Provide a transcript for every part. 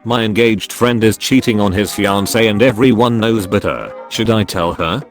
My engaged friend is cheating on his fiance and everyone knows but her. Should I tell her?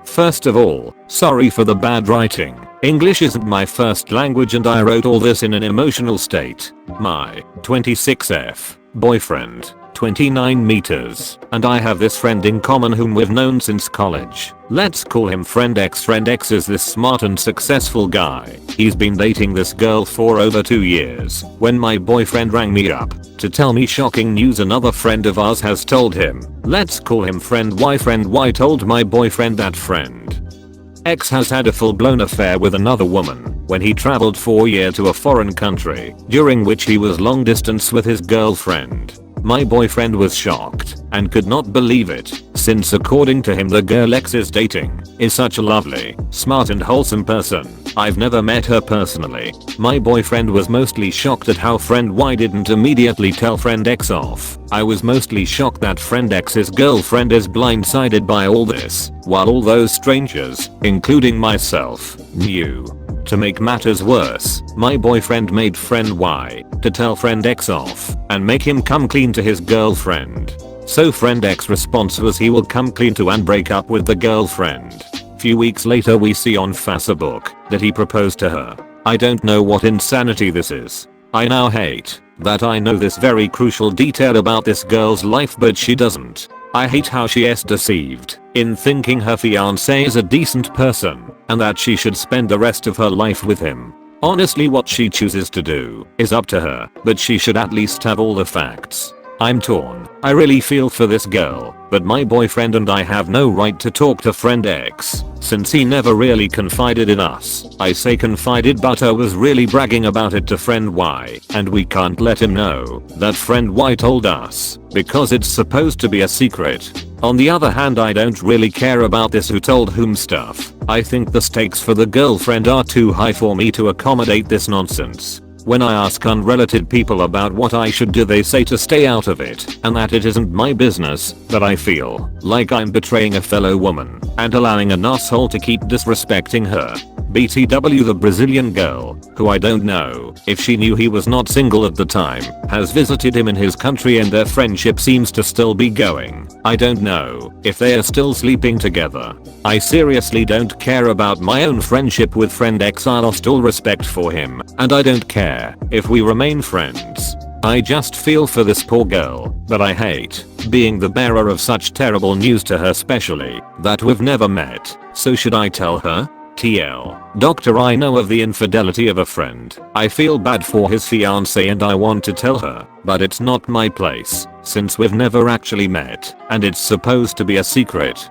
First of all, sorry for the bad writing. English isn't my first language and I wrote all this in an emotional state. My 26F boyfriend, 29 meters, and I have this friend in common whom we've known since college. Let's call him friend X. Friend X is this smart and successful guy. He's been dating this girl for over 2 years. When my boyfriend rang me up to tell me shocking news another friend of ours has told him. Let's call him friend Y. Friend Y told my boyfriend that friend X has had a full-blown affair with another woman when he traveled for a year to a foreign country, during which he was long distance with his girlfriend. My boyfriend was shocked and could not believe it, since according to him the girl X is dating is such a lovely, smart and wholesome person. I've never met her personally. My boyfriend was mostly shocked at how friend Y didn't immediately tell friend X off. I was mostly shocked that friend X's girlfriend is blindsided by all this, while all those strangers, including myself, knew. To make matters worse, my boyfriend made friend Y to tell friend X off and make him come clean to his girlfriend. So friend X's response was he will come clean to and break up with the girlfriend. Few weeks later we see on Facebook that he proposed to her. I don't know what insanity this is. I now hate that I know this very crucial detail about this girl's life but she doesn't. I hate how she is deceived in thinking her fiance is a decent person and that she should spend the rest of her life with him. Honestly, what she chooses to do is up to her, but she should at least have all the facts. I'm torn. I really feel for this girl, but my boyfriend and I have no right to talk to friend X, since he never really confided in us. I say confided but I was really bragging about it to friend Y, and we can't let him know that friend Y told us, because it's supposed to be a secret. On the other hand, I don't really care about this who told whom stuff. I think the stakes for the girlfriend are too high for me to accommodate this nonsense. When I ask unrelated people about what I should do, they say to stay out of it and that it isn't my business, but I feel like I'm betraying a fellow woman and allowing an asshole to keep disrespecting her. BTW, the Brazilian girl, who I don't know if she knew he was not single at the time, has visited him in his country and their friendship seems to still be going. I don't know if they are still sleeping together. I seriously don't care about my own friendship with friend X. I lost all respect for him and I don't care if we remain friends. I just feel for this poor girl, but I hate being the bearer of such terrible news to her, especially that we've never met. So should I tell her? TL. Doctor, I know of the infidelity of a friend. I feel bad for his fiance and I want to tell her, but it's not my place, since we've never actually met, and it's supposed to be a secret.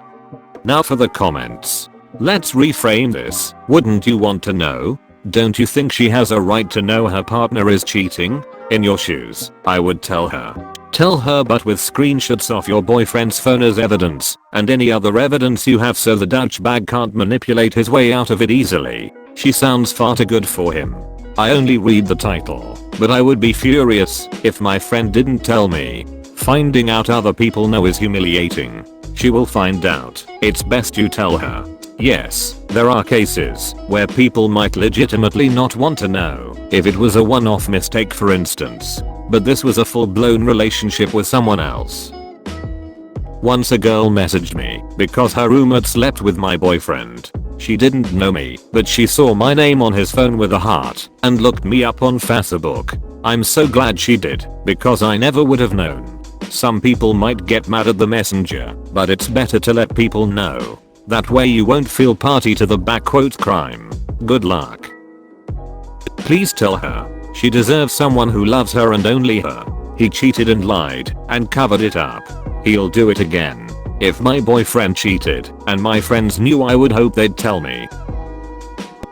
Now for the comments. Let's reframe this. Wouldn't you want to know? Don't you think she has a right to know her partner is cheating? In your shoes, I would tell her. Tell her, but with screenshots of your boyfriend's phone as evidence, and any other evidence you have so the douchebag can't manipulate his way out of it easily. She sounds far too good for him. I only read the title, but I would be furious if my friend didn't tell me. Finding out other people know is humiliating. She will find out. It's best you tell her. Yes, there are cases where people might legitimately not want to know, if it was a one-off mistake for instance. But this was a full-blown relationship with someone else. Once a girl messaged me because her roommate slept with my boyfriend. She didn't know me, but she saw my name on his phone with a heart and looked me up on Facebook. I'm so glad she did, because I never would have known. Some people might get mad at the messenger, but it's better to let people know. That way you won't feel party to the crime. Good luck. Please tell her. She deserves someone who loves her and only her. He cheated and lied and covered it up. He'll do it again. If my boyfriend cheated and my friends knew, I would hope they'd tell me.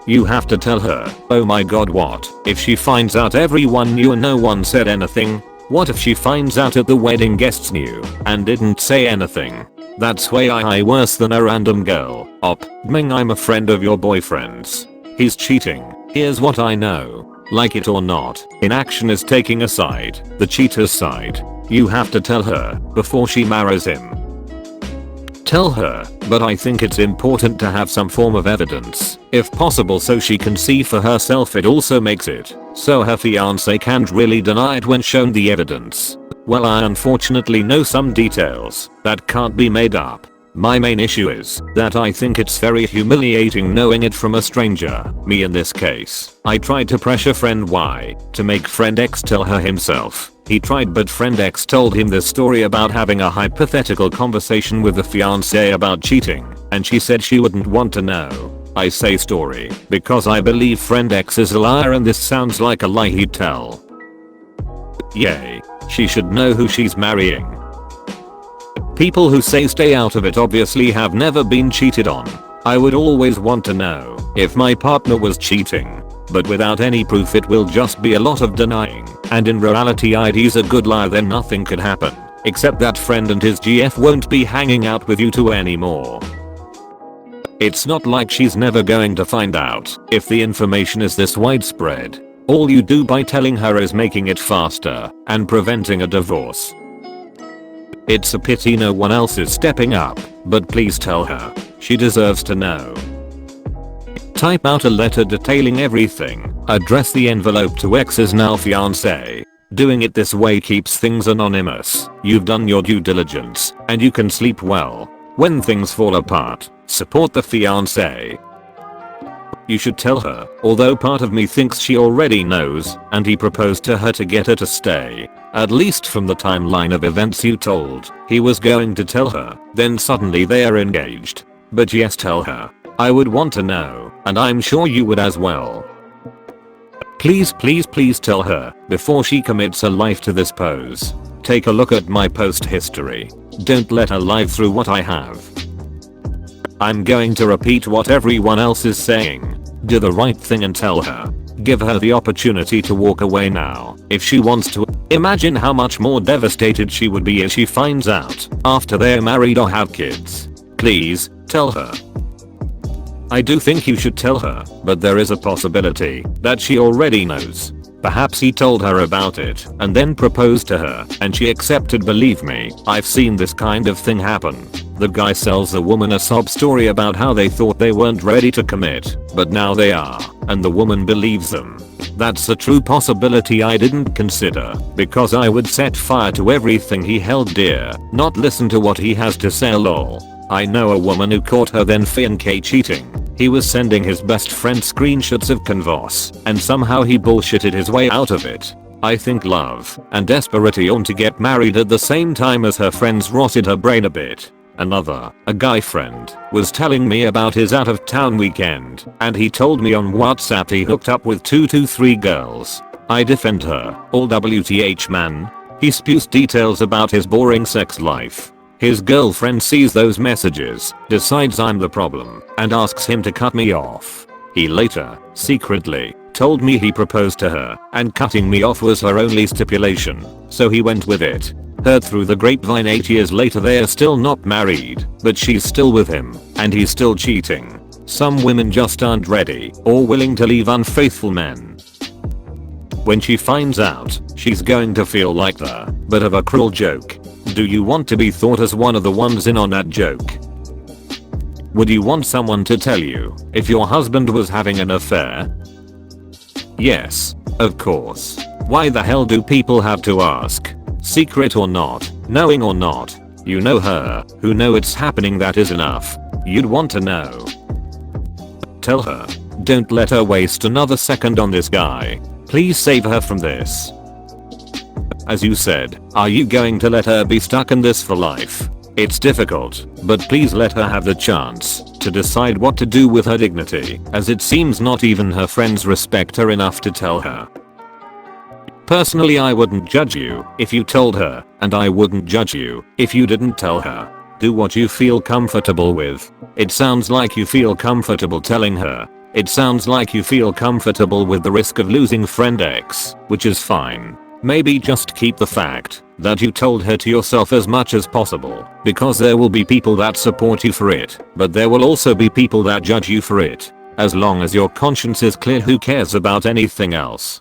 You have to tell her. Oh my god, what if she finds out everyone knew and no one said anything? What if she finds out that the wedding guests knew and didn't say anything? That's way worse than a random girl. I'm a friend of your boyfriend's. He's cheating. Here's what I know. Like it or not, inaction is taking a side, the cheater's side. You have to tell her before she marries him. Tell her, but I think it's important to have some form of evidence, if possible, so she can see for herself. It also makes it so her fiance can't really deny it when shown the evidence. Well, I unfortunately know some details that can't be made up. My main issue is that I think it's very humiliating knowing it from a stranger, me in this case. I tried to pressure friend Y to make friend X tell her himself. He tried, but friend X told him this story about having a hypothetical conversation with the fiance about cheating, and she said she wouldn't want to know. I say story because I believe friend X is a liar, and this sounds like a lie he'd tell. Yay. She should know who she's marrying. People who say stay out of it obviously have never been cheated on. I would always want to know if my partner was cheating. But without any proof it will just be a lot of denying. And in reality he's a good liar, then nothing could happen. Except that friend and his GF won't be hanging out with you two anymore. It's not like she's never going to find out if the information is this widespread. All you do by telling her is making it faster and preventing a divorce. It's a pity no one else is stepping up, but please tell her. She deserves to know. Type out a letter detailing everything. Address the envelope to X's now fiance. Doing it this way keeps things anonymous. You've done your due diligence, and you can sleep well. When things fall apart, support the fiance. You should tell her, although part of me thinks she already knows, and he proposed to her to get her to stay. At least from the timeline of events you told, he was going to tell her, then suddenly they are engaged. But yes, tell her. I would want to know, and I'm sure you would as well. Please tell her, before she commits her life to this pose. Take a look at my post history. Don't let her live through what I have. I'm going to repeat what everyone else is saying. Do the right thing and tell her. Give her the opportunity to walk away now, if she wants to. Imagine how much more devastated she would be if she finds out after they're married or have kids. Please, tell her. I do think you should tell her, but there is a possibility that she already knows. Perhaps he told her about it and then proposed to her and she accepted. Believe me, I've seen this kind of thing happen. The guy sells the woman a sob story about how they thought they weren't ready to commit, but now they are, and the woman believes them. That's a true possibility I didn't consider, because I would set fire to everything he held dear, not listen to what he has to say. Lol. I know a woman who caught her then fiancé cheating. He was sending his best friend screenshots of convos, and somehow he bullshitted his way out of it. I think love and desperation to get married at the same time as her friends rotted her brain a bit. A guy friend, was telling me about his out of town weekend, and he told me on WhatsApp he hooked up with 2 to 3 girls. I defend her, all WTH man. He spews details about his boring sex life. His girlfriend sees those messages, decides I'm the problem, and asks him to cut me off. He later, secretly, told me he proposed to her, and cutting me off was her only stipulation, so he went with it. Heard through the grapevine 8 years later they are still not married, but she's still with him, and he's still cheating. Some women just aren't ready or willing to leave unfaithful men. When she finds out, she's going to feel like the butt of a cruel joke. Do you want to be thought as one of the ones in on that joke? Would you want someone to tell you if your husband was having an affair? Yes, of course. Why the hell do people have to ask? Secret or not, knowing or not, you know her, who know it's happening, that is enough. You'd want to know. Tell her. Don't let her waste another second on this guy. Please save her from this. As you said, are you going to let her be stuck in this for life? It's difficult, but please let her have the chance to decide what to do with her dignity, as it seems not even her friends respect her enough to tell her. Personally, I wouldn't judge you if you told her, and I wouldn't judge you if you didn't tell her. Do what you feel comfortable with. It sounds like you feel comfortable telling her. It sounds like you feel comfortable with the risk of losing friend X, which is fine. Maybe just keep the fact that you told her to yourself as much as possible, because there will be people that support you for it, but there will also be people that judge you for it. As long as your conscience is clear, who cares about anything else?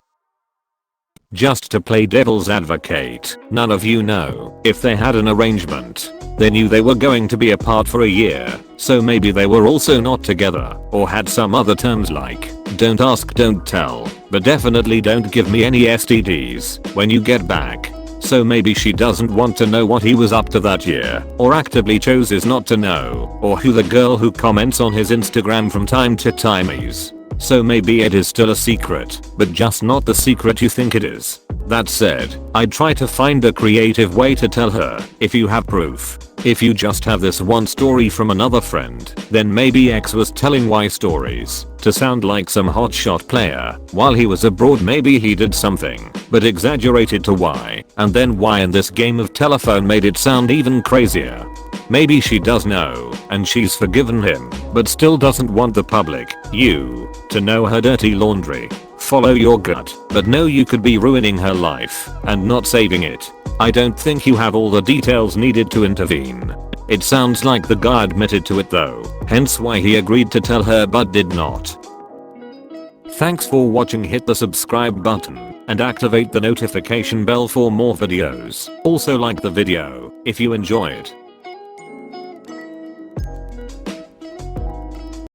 Just to play devil's advocate, none of you know if they had an arrangement. They knew they were going to be apart for a year, so maybe they were also not together, or had some other terms like, don't ask, don't tell, but definitely don't give me any STDs when you get back. So maybe she doesn't want to know what he was up to that year, or actively chooses not to know, or who the girl who comments on his Instagram from time to time is. So maybe it is still a secret, but just not the secret you think it is. That said, I'd try to find a creative way to tell her, if you have proof. If you just have this one story from another friend, then maybe X was telling Y stories to sound like some hotshot player. While he was abroad maybe he did something, but exaggerated to Y, and then Y in this game of telephone made it sound even crazier. Maybe she does know, and she's forgiven him, but still doesn't want the public, you, to know her dirty laundry. Follow your gut, but know you could be ruining her life, and not saving it. I don't think you have all the details needed to intervene. It sounds like the guy admitted to it though, hence why he agreed to tell her but did not. Thanks for watching. Hit the subscribe button and activate the notification bell for more videos. Also like the video if you enjoy it.